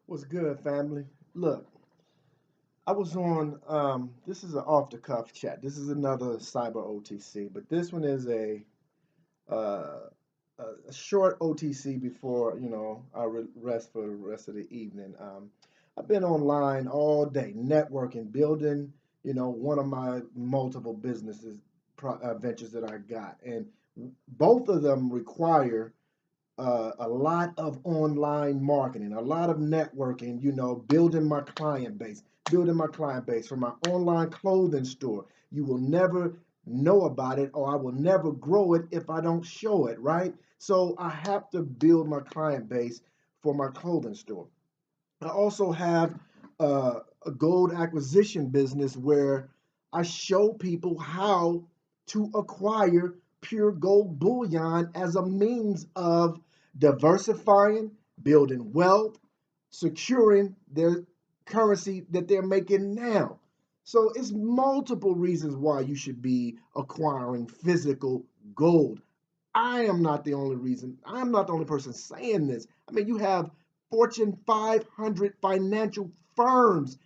What's good, family? Look, I was on, this is an off the cuff chat. This is another cyber OTC, but this one is uh, a short OTC before, I rest for the rest of the evening. I've been online all day, networking, building, one of my multiple businesses, ventures that I got. And both of them require a lot of online marketing, a lot of networking, building my client base for my online clothing store. You will never know about it, or I will never grow it if I don't show it, right? So I have to build my client base for my clothing store. I also have a gold acquisition business where I show people how to acquire pure gold bullion as a means of diversifying, building wealth, securing their currency that they're making now. So it's multiple reasons why you should be acquiring physical gold. I am not the only reason. I'm not the only person saying this. I mean, you have Fortune 500 financial firms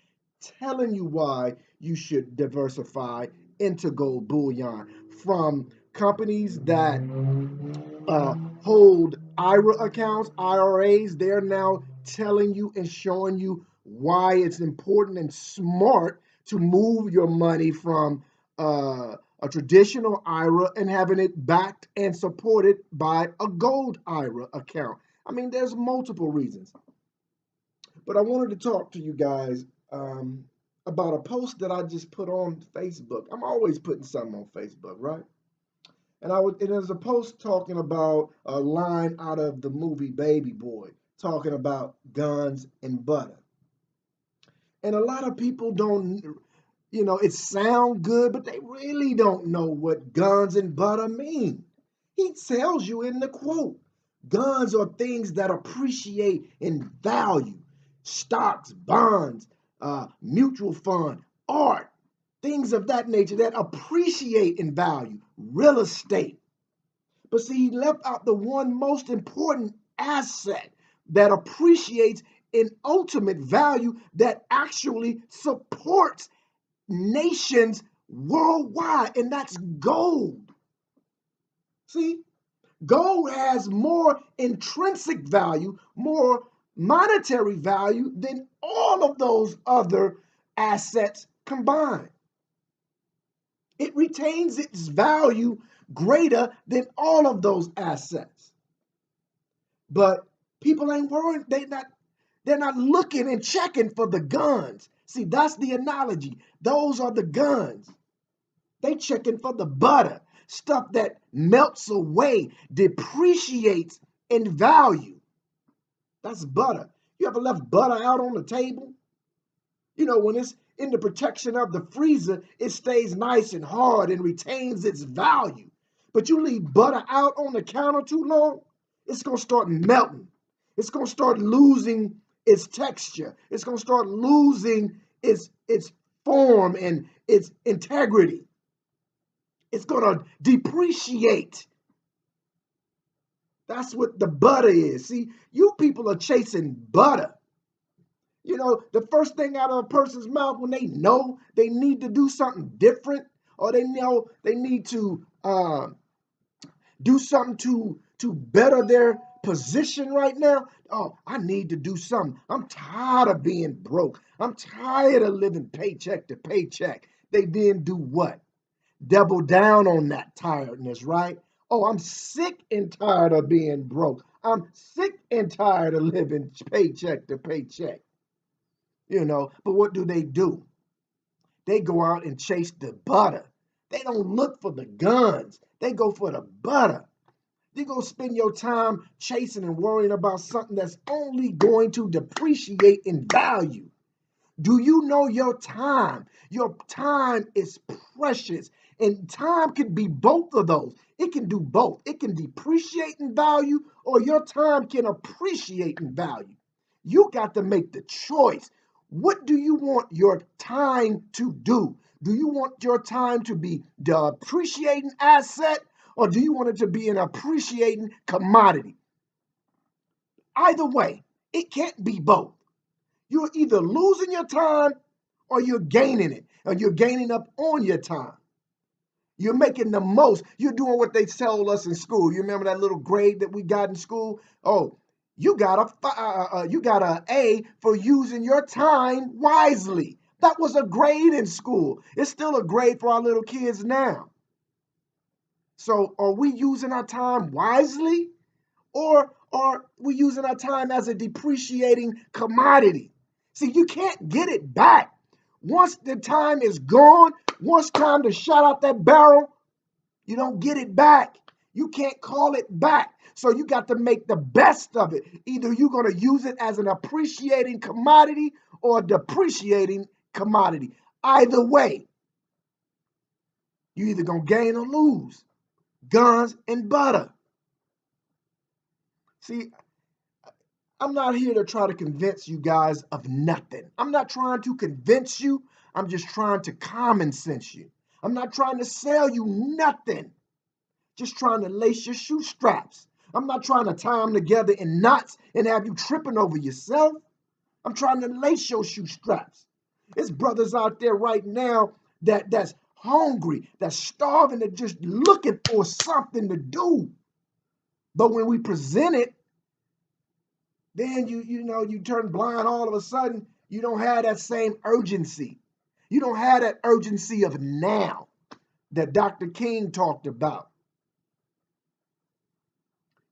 telling you why you should diversify into gold bullion, from companies that hold IRA accounts, IRAs. They're now telling you and showing you why it's important and smart to move your money from a traditional IRA and having it backed and supported by a gold IRA account. I mean, there's multiple reasons. But I wanted to talk to you guys about a post that I just put on Facebook. I'm always putting something on Facebook, right? And there's a post talking about a line out of the movie Baby Boy, talking about guns and butter. And a lot of people don't, it sound good, but they really don't know what guns and butter mean. He tells you in the quote, guns are things that appreciate in value. Stocks, bonds, mutual fund, art, things of that nature that appreciate in value, real estate. But see, he left out the one most important asset that appreciates in ultimate value, that actually supports nations worldwide, and that's gold. See, gold has more intrinsic value, more monetary value than all of those other assets combined. It retains its value greater than all of those assets. But people ain't worried, they're not looking and checking for the guns. See, that's the analogy. Those are the guns. They checking for the butter, stuff that melts away, depreciates in value. That's butter. You ever left butter out on the table? When it's in the protection of the freezer, it stays nice and hard and retains its value. But you leave butter out on the counter too long, it's going to start melting. It's going to start losing its texture. It's going to start losing its form and its integrity. It's going to depreciate. That's what the butter is. See, you people are chasing butter. The first thing out of a person's mouth when they know they need to do something different, or they know they need to do something to better their position right now. Oh, I need to do something. I'm tired of being broke. I'm tired of living paycheck to paycheck. They then do what? Double down on that tiredness, right? Oh, I'm sick and tired of being broke. I'm sick and tired of living paycheck to paycheck. But what do? They go out and chase the butter. They don't look for the guns. They go for the butter. You're going to spend your time chasing and worrying about something that's only going to depreciate in value. Do you know your time? Your time is precious, and time can be both of those. It can do both. It can depreciate in value, or your time can appreciate in value. You got to make the choice. What do you want your time to do? Do you want your time to be the appreciating asset, or do you want it to be an appreciating commodity? Either way, it can't be both. You're either losing your time or you're gaining it, or you're gaining up on your time. You're making the most. You're doing what they tell us in school. You remember that little grade that we got in school? Oh, you got a A for using your time wisely. That was a grade in school. It's still a grade for our little kids now. So are we using our time wisely, or are we using our time as a depreciating commodity? See, you can't get it back. Once the time is gone, once time to shut out that barrel, you don't get it back. You can't call it back. So you got to make the best of it. Either you're going to use it as an appreciating commodity or a depreciating commodity. Either way, you're either going to gain or lose. Guns and butter. See, I'm not here to try to convince you guys of nothing. I'm not trying to convince you. I'm just trying to common sense you. I'm not trying to sell you nothing. Just trying to lace your shoe straps. I'm not trying to tie them together in knots and have you tripping over yourself. I'm trying to lace your shoe straps. There's brothers out there right now that's hungry, that's starving, that just looking for something to do. But when we present it, then you turn blind all of a sudden. You don't have that same urgency. You don't have that urgency of now that Dr. King talked about.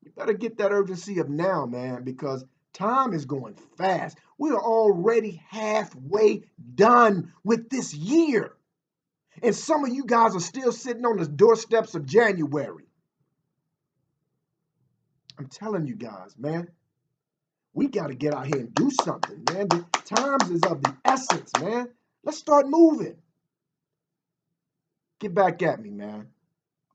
You better get that urgency of now, man, because time is going fast. We are already halfway done with this year. And some of you guys are still sitting on the doorsteps of January. I'm telling you guys, man, we got to get out here and do something, man. The times is of the essence, man. Let's start moving. Get back at me, man.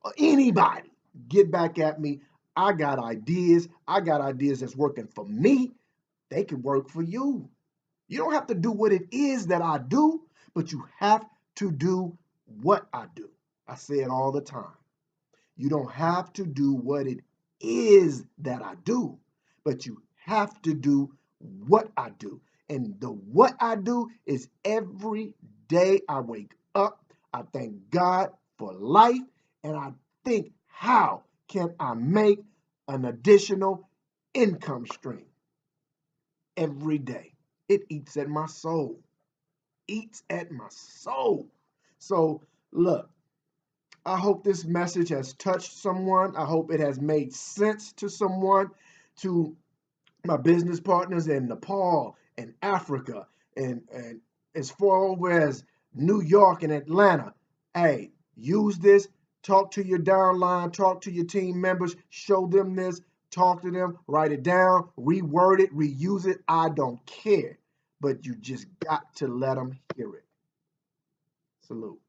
Or anybody, get back at me. I got ideas. I got ideas that's working for me. They can work for you. You don't have to do what it is that I do, but you have to do what I do. I say it all the time. You don't have to do what it is that I do, but you have to do what I do. And the what I do is every day I wake up, I thank God for life, and I think, how can I make an additional income stream every day? It eats at my soul. Eats at my soul. So look, I hope this message has touched someone. I hope it has made sense to someone, to my business partners in Nepal and Africa and as far over as New York and Atlanta. Hey, use this. Talk to your downline, talk to your team members, show them this, talk to them, write it down, reword it, reuse it. I don't care. But you just got to let them hear it. Salute.